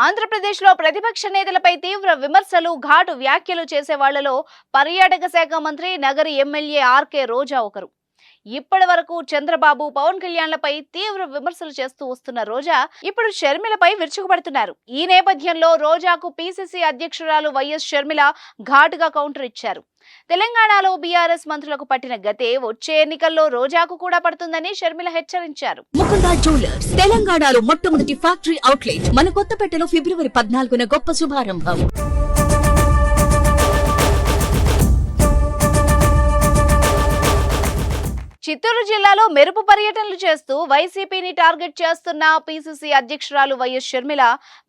ఆంధ్రప్రదేశ్లో ప్రతిపక్ష నేతలపై తీవ్ర విమర్శలు, ఘాటు వ్యాఖ్యలు చేసే వాళ్లలో పర్యాటక శాఖ మంత్రి, నగరి ఎమ్మెల్యే ఆర్కే రోజా ఒకరు. ఇప్పటి వరకు చంద్రబాబు, పవన్ కళ్యాణ్లపై తీవ్ర విమర్శలు చేస్తూ వస్తున్న రోజా ఇప్పుడు షర్మిలపై విరుచుకుపడుతున్నారు. ఈ నేపథ్యంలో రోజాకు పీసీసీ అధ్యక్షురాలు వైఎస్ షర్మిల ఘాటుగా కౌంటర్ ఇచ్చారు. తెలంగాణలో బీఆర్ఎస్ మంత్రులకు పట్టిన గతే వచ్చే ఎన్నికల్లో రోజాకు కూడా పడుతుందని షర్మిల హెచ్చరించారు. ముకుందా జ్యువెలర్స్ తెలంగాణలో మొట్టమొదటి ఫ్యాక్టరీ అవుట్లెట్ మన కొత్తపేటలో ఫిబ్రవరి 14న గొప్ప శుభారంభం. చిత్తూరు జిల్లాలో మెరుపు పర్యటనలు చేస్తూ వైసీపీని టార్గెట్ చేస్తున్న పీసీసీ అధ్యక్షురాలు వైఎస్ షర్మిల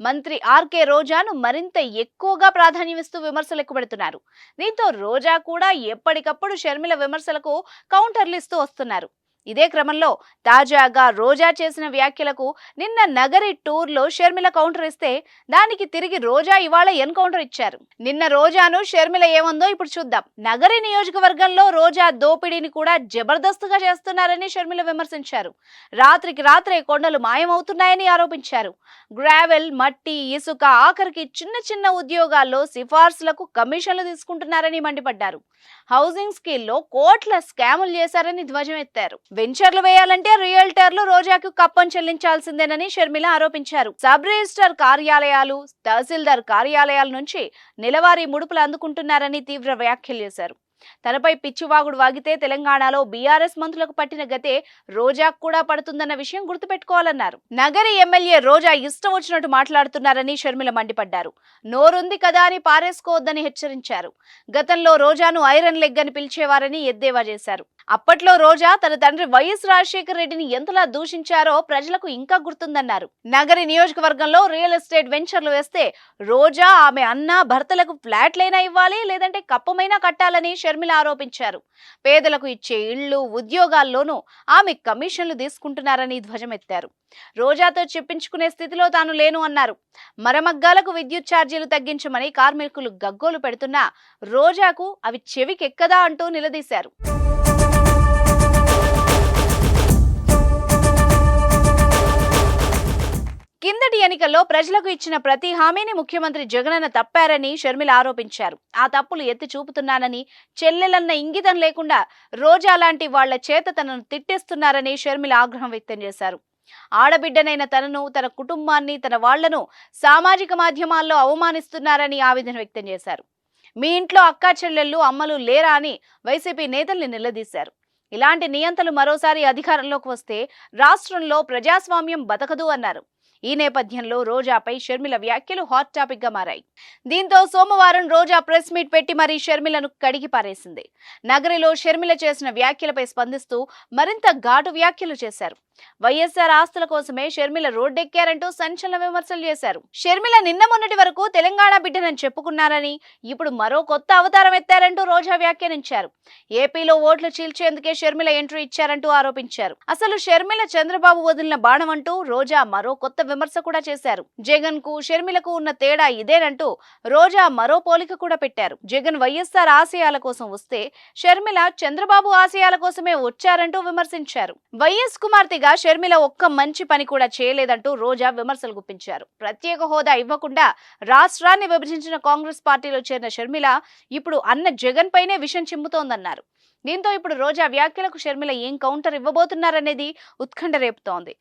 మంత్రి ఆర్కే రోజాను మరింత ఎక్కువగా ప్రాధాన్యమిస్తూ విమర్శలు ఎక్కుపెడుతున్నారు. దీంతో రోజా కూడా ఎప్పటికప్పుడు షర్మిల విమర్శలకు కౌంటర్లు ఇస్తూ వస్తున్నారు. ఇదే క్రమంలో తాజాగా రోజా చేసిన వ్యాఖ్యలకు నిన్న నగరి టూర్లో షర్మిల కౌంటర్ ఇస్తే దానికి తిరిగి రోజా ఇవాళ ఎన్కౌంటర్ ఇచ్చారు. నిన్న రోజాను షర్మిల ఏమందో ఇప్పుడు చూద్దాం. నగరి నియోజకవర్గంలో రోజా దోపిడీని కూడా జబర్దస్తుగా చేస్తున్నారని షర్మిల విమర్శించారు. రాత్రికి రాత్రే కొండలు మాయమవుతున్నాయని ఆరోపించారు. గ్రావెల్, మట్టి, ఇసుక, ఆఖరికి చిన్న చిన్న ఉద్యోగాల్లో సిఫార్సులకు కమిషన్లు తీసుకుంటున్నారని మండిపడ్డారు. హౌసింగ్ స్కీల్లో కోట్ల స్కాములు చేశారని ధ్వజమెత్తారు. వెంచర్లు వేయాలంటే రియల్టర్లు రోజాకు కప్పం చెల్లించాల్సిందేనని షర్మిల ఆరోపించారు. సబ్ రిజిస్టర్ కార్యాలయాలు, తహసీల్దార్ కార్యాలయాల నుంచి నెలవారీ ముడుపులు అందుకుంటున్నారని తీవ్ర వ్యాఖ్యలు చేశారు. తనపై పిచ్చివాగుడు వాగితే తెలంగాణలో బీఆర్ఎస్ మంత్రులకు పట్టిన గతే రోజాకు కూడా పడుతుందన్న విషయం గుర్తుపెట్టుకోవాలన్నారు. నగరి ఎమ్మెల్యే రోజా ఇష్టం వచ్చినట్టు మాట్లాడుతున్నారని షర్మిల మండిపడ్డారు. నోరుంది కదా అని పారేసుకోవద్దని హెచ్చరించారు. గతంలో రోజాను ఐరన్ లెగ్ అని పిలిచేవారని ఎద్దేవా చేశారు. అప్పట్లో రోజా తన తండ్రి వైఎస్ రాజశేఖర రెడ్డిని ఎంతలా దూషించారో ప్రజలకు ఇంకా గుర్తుందన్నారు. నగరి నియోజకవర్గంలో రియల్ ఎస్టేట్ వెంచర్లు వేస్తే రోజా, ఆమె అన్న, భర్తలకు ఫ్లాట్లైనా ఇవ్వాలి, లేదంటే కప్పమైనా కట్టాలని షర్మిల ఆరోపించారు. పేదలకు ఇచ్చే ఇళ్లు, ఉద్యోగాల్లోనూ ఆమె కమిషన్లు తీసుకుంటున్నారని ధ్వజమెత్తారు. రోజాతో చెప్పించుకునే స్థితిలో తాను లేను అన్నారు. మరమగ్గాలకు విద్యుత్ ఛార్జీలు తగ్గించమని కార్మికులు గగ్గోలు పెడుతున్నా రోజాకు అవి చెవికెక్కదా అంటూ నిలదీశారు. కిందటి ఎన్నికల్లో ప్రజలకు ఇచ్చిన ప్రతి హామీని ముఖ్యమంత్రి జగనన్న తప్పారని షర్మిల ఆరోపించారు. ఆ తప్పులు ఎత్తి చూపుతున్నానని, చెల్లెలన్న ఇంగితం లేకుండా రోజా లాంటి వాళ్ల చేత తనను తిట్టేస్తున్నారని షర్మిల ఆగ్రహం వ్యక్తం చేశారు. ఆడబిడ్డనైన తనను, తన కుటుంబాన్ని, తన వాళ్లను సామాజిక మాధ్యమాల్లో అవమానిస్తున్నారని ఆవేదన వ్యక్తం చేశారు. మీ ఇంట్లో అక్కా చెల్లెళ్ళు, అమ్మలు లేరా అని వైసీపీ నేతల్ని నిలదీశారు. ఇలాంటి నియంతలు మరోసారి అధికారంలోకి వస్తే రాష్ట్రంలో ప్రజాస్వామ్యం బతకదు అన్నారు. ఈ నేపథ్యంలో రోజాపై షర్మిల వ్యాఖ్యలు హాట్ టాపిక్ గా మారాయి. దీంతో సోమవారం రోజా ప్రెస్ మీట్ పెట్టి మరీ షర్మిలను కడిగి పారేసింది. నగరిలో షర్మిల చేసిన వ్యాఖ్యలపై స్పందిస్తూ మరింత ఘాటు వ్యాఖ్యలు చేశారు. వైఎస్ఆర్ ఆస్తుల కోసమే షర్మిల రోడ్డెక్కారంటూ సంచలన విమర్శలు చేశారు. షర్మిల నిన్న మొన్నటి వరకు తెలంగాణ బిడ్డనని చెప్పుకున్నారని, ఇప్పుడు మరో కొత్త అవతారం ఎత్తారంటూ రోజా వ్యాఖ్యానించారు. ఏపీలో ఓట్లు చీల్చేందుకే షర్మిల ఎంట్రీ ఇచ్చారంటూ ఆరోపించారు. అసలు షర్మిల చంద్రబాబు వదిలిన బాణం అంటూ రోజా మరో కొత్త విమర్శ కూడా చేశారు. జగన్ కు షర్మిలకు ఉన్న తేడా ఇదేనంటూ రోజా మరో పోలిక కూడా పెట్టారు. జగన్ వైఎస్ఆర్ ఆశయాల కోసం వస్తే షర్మిల చంద్రబాబు ఆశయాల కోసమే వచ్చారంటూ విమర్శించారు. వైఎస్ కుమార్తెగా షర్మిల ఒక్క మంచి పని కూడా చేయలేదంటూ రోజా విమర్శలు గుప్పించారు. ప్రత్యేక హోదా ఇవ్వకుండా రాష్ట్రాన్ని విభజించిన కాంగ్రెస్ పార్టీలో చేరిన షర్మిల ఇప్పుడు అన్న జగన్ పైనే విషం చిమ్ముతోందన్నారు. దీంతో ఇప్పుడు రోజా వ్యాఖ్యలకు షర్మిల ఏం కౌంటర్ ఇవ్వబోతున్నారనేది ఉత్కంఠ రేపుతోంది.